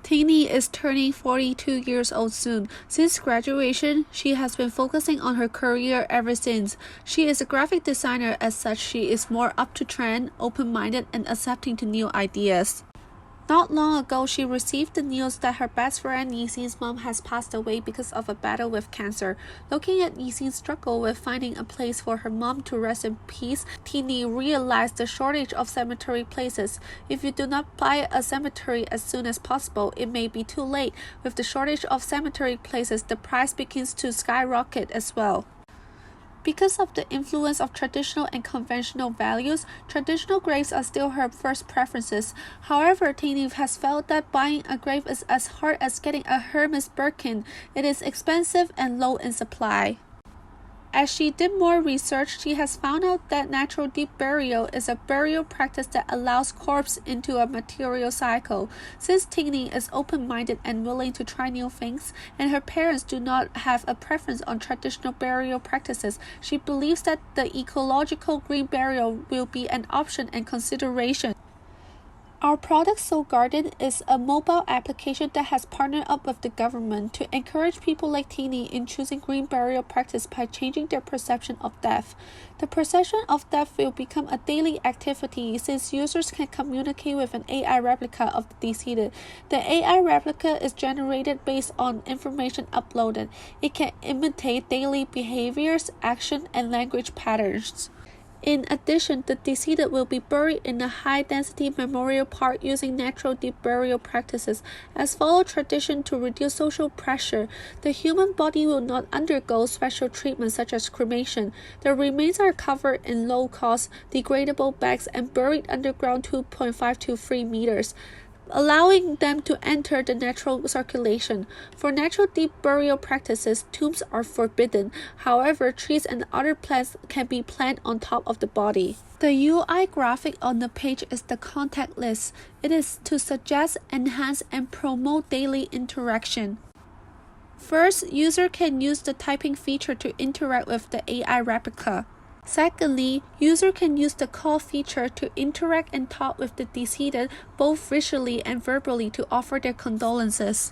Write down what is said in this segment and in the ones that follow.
Tinny is turning 42 years old soon. Since graduation, she has been focusing on her career ever since. She is a graphic designer. As such, she is more up to trend, open-minded, and accepting to new ideas. Not long ago, she received the news that her best friend Yixin's mom has passed away because of a battle with cancer. Looking at Yixin's struggle with finding a place for her mom to rest in peace, Tinny realized the shortage of cemetery places. If you do not buy a cemetery as soon as possible, it may be too late. With the shortage of cemetery places, the price begins to skyrocket as well. Because of the influence of traditional and conventional values, traditional graves are still her first preferences. However, Tinny has felt that buying a grave is as hard as getting a Hermes Birkin. It is expensive and low in supply. As she did more research, she has found out that natural deep burial is a burial practice that allows corpse into a material cycle. Since Tinny is open-minded and willing to try new things, and her parents do not have a preference on traditional burial practices, she believes that the ecological green burial will be an option and consideration. Our product Soul Garden is a mobile application that has partnered up with the government to encourage people like Tinny in choosing green burial practice by changing their perception of death. The perception of death will become a daily activity since users can communicate with an AI replica of the deceased. The AI replica is generated based on information uploaded. It can imitate daily behaviors, action, and language patterns. In addition, the deceased will be buried in a high-density memorial park using natural deep burial practices. As follow tradition to reduce social pressure, the human body will not undergo special treatment such as cremation. The remains are covered in low-cost, degradable bags and buried underground 2.5 to 3 meters, allowing them to enter the natural circulation. For natural deep burial practices, tombs are forbidden. However, trees and other plants can be planted on top of the body. The UI graphic on the page is the contact list. It is to suggest, enhance, and promote daily interaction. First, user can use the typing feature to interact with the AI replica. Secondly, user can use the call feature to interact and talk with the deceased both visually and verbally to offer their condolences.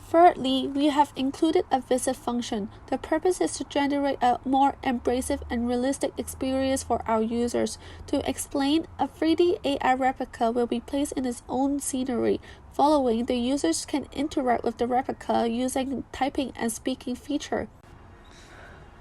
Thirdly, we have included a visit function. The purpose is to generate a more embracive and realistic experience for our users. To explain, a 3D AI replica will be placed in its own scenery. Following, the users can interact with the replica using typing and speaking feature.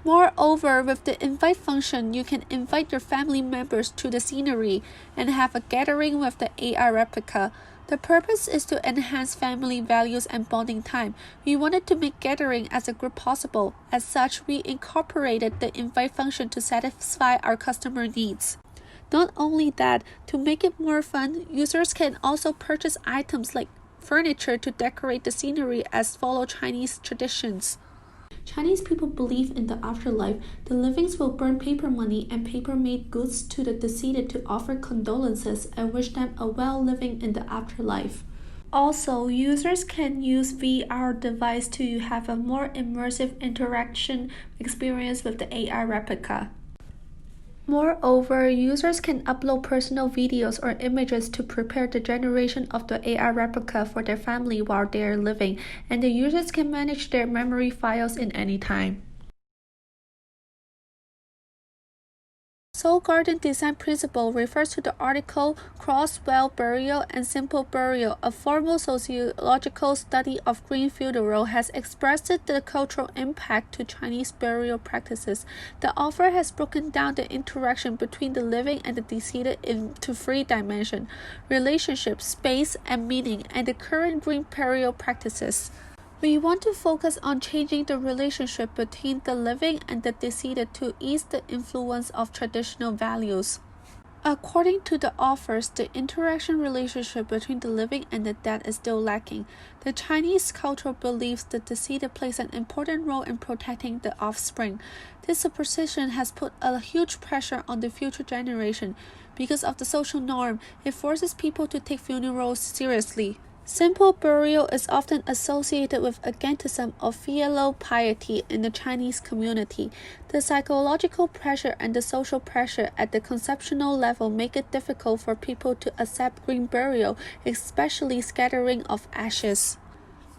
Moreover, with the invite function, you can invite your family members to the scenery and have a gathering with the AI replica. The purpose is to enhance family values and bonding time. We wanted to make gathering as a group possible. As such, we incorporated the invite function to satisfy our customer needs. Not only that, to make it more fun, users can also purchase items like furniture to decorate the scenery as follow Chinese traditions. Chinese people believe in the afterlife. The livings will burn paper money and paper-made goods to the deceased to offer condolences and wish them a well living in the afterlife. Also, users can use VR device to have a more immersive interaction experience with the AI replica. Moreover, users can upload personal videos or images to prepare the generation of the AI replica for their family while they are living, and the users can manage their memory files in any time. Soul Garden design principle refers to the article Cross-Well Burial and Simple Burial. A formal sociological study of green funeral has expressed the cultural impact to Chinese burial practices. The author has broken down the interaction between the living and the deceased into 3 dimensions: relationship, space, and meaning, and the current green burial practices. We want to focus on changing the relationship between the living and the deceased to ease the influence of traditional values. According to the authors, the interaction relationship between the living and the dead is still lacking. The Chinese culture believes the deceased plays an important role in protecting the offspring. This superstition has put a huge pressure on the future generation. Because of the social norm, it forces people to take funerals seriously. Simple burial is often associated with agentism or filial piety in the Chinese community. The psychological pressure and the social pressure at the conceptual level make it difficult for people to accept green burial, especially scattering of ashes.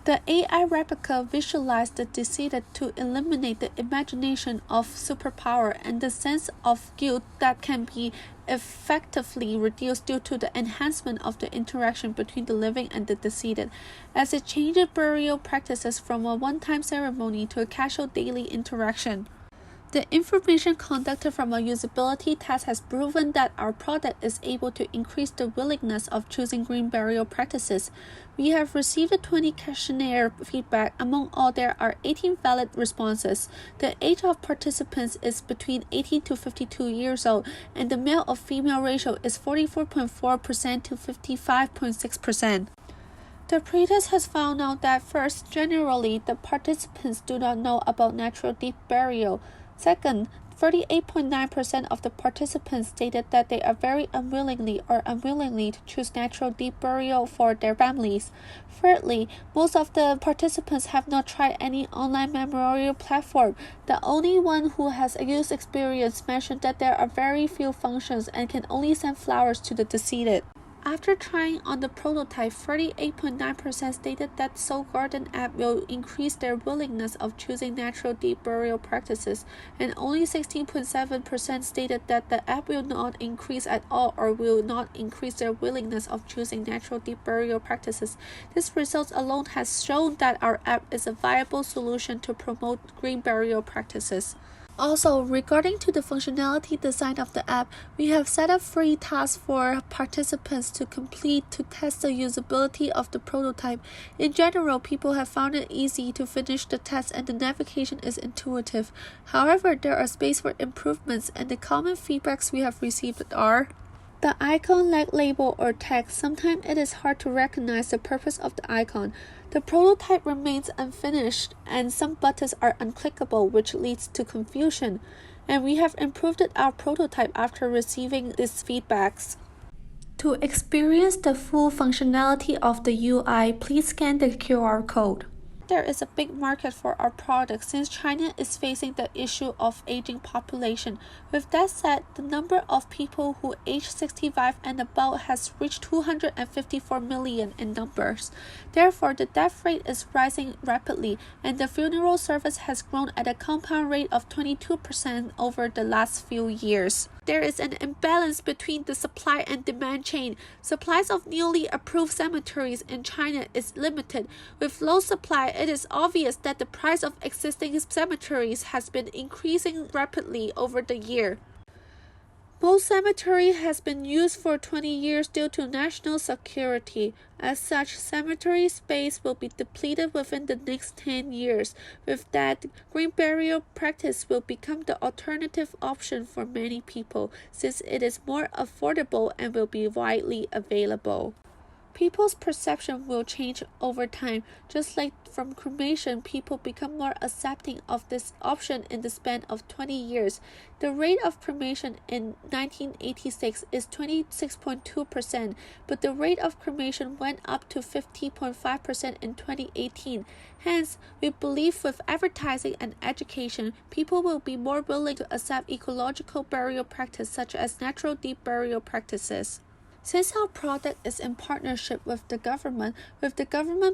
The AI replica visualized the deceased to eliminate the imagination of superpower and the sense of guilt that can be effectively reduced due to the enhancement of the interaction between the living and the deceased, as it changes burial practices from a one-time ceremony to a casual daily interaction. The information conducted from a usability test has proven that our product is able to increase the willingness of choosing green burial practices. We have received 20 questionnaire feedback. Among all, there are 18 valid responses. The age of participants is between 18 to 52 years old, and the male of female ratio is 44.4% to 55.6%. The pretest has found out that first, generally, the participants do not know about natural deep burial. Second, 38.9% of the participants stated that they are very unwillingly to choose natural deep burial for their families. Thirdly, most of the participants have not tried any online memorial platform. The only one who has used experience mentioned that there are very few functions and can only send flowers to the deceased. After trying on the prototype, 38.9% stated that Soul Garden app will increase their willingness of choosing natural deep burial practices, and only 16.7% stated that the app will not increase at all or will not increase their willingness of choosing natural deep burial practices. This result alone has shown that our app is a viable solution to promote green burial practices. Also, regarding to the functionality design of the app, we have set up free tasks for participants to complete to test the usability of the prototype. In general, people have found it easy to finish the test and the navigation is intuitive. However, there are space for improvements, and the common feedbacks we have received are: the icon lack label or text. Sometimes it is hard to recognize the purpose of the icon. The prototype remains unfinished and some buttons are unclickable, which leads to confusion. And we have improved our prototype after receiving these feedbacks. To experience the full functionality of the UI, please scan the QR code. There is a big market for our product since China is facing the issue of aging population. With that said, the number of people who age 65 and above has reached 254 million in numbers. Therefore, the death rate is rising rapidly, and the funeral service has grown at a compound rate of 22% over the last few years. There is an imbalance between the supply and demand chain. Supplies of newly approved cemeteries in China is limited. With low supply, it is obvious that the price of existing cemeteries has been increasing rapidly over the year. Most cemetery has been used for 20 years due to national security. As such, cemetery space will be depleted within the next 10 years. With that, green burial practice will become the alternative option for many people, since it is more affordable and will be widely available. People's perception will change over time. Just like from cremation, people become more accepting of this option in the span of 20 years. The rate of cremation in 1986 is 26.2%, but the rate of cremation went up to 50.5% in 2018. Hence, we believe with advertising and education, people will be more willing to accept ecological burial practice such as natural deep burial practices. Since our product is in partnership with the government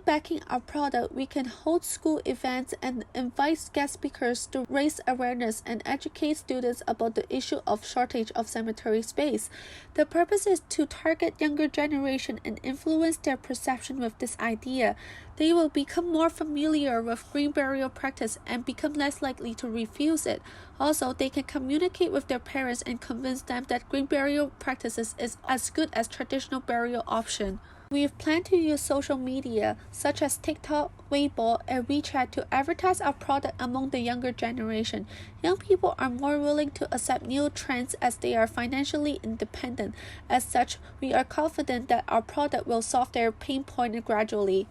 backing our product, we can hold school events and invite guest speakers to raise awareness and educate students about the issue of shortage of cemetery space. The purpose is to target younger generation and influence their perception with this idea. They will become more familiar with green burial practice and become less likely to refuse it. Also, they can communicate with their parents and convince them that green burial practices is as good as traditional burial option. We have planned to use social media such as TikTok, Weibo, and WeChat to advertise our product among the younger generation. Young people are more willing to accept new trends as they are financially independent. As such, we are confident that our product will solve their pain point gradually.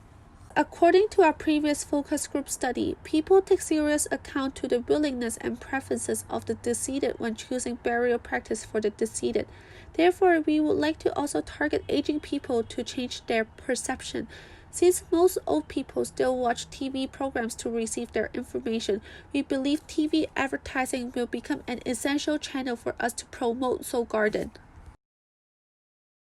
According to our previous focus group study, people take serious account to the willingness and preferences of the deceased when choosing burial practice for the deceased. Therefore, we would like to also target aging people to change their perception. Since most old people still watch TV programs to receive their information, we believe TV advertising will become an essential channel for us to promote Seoul Garden.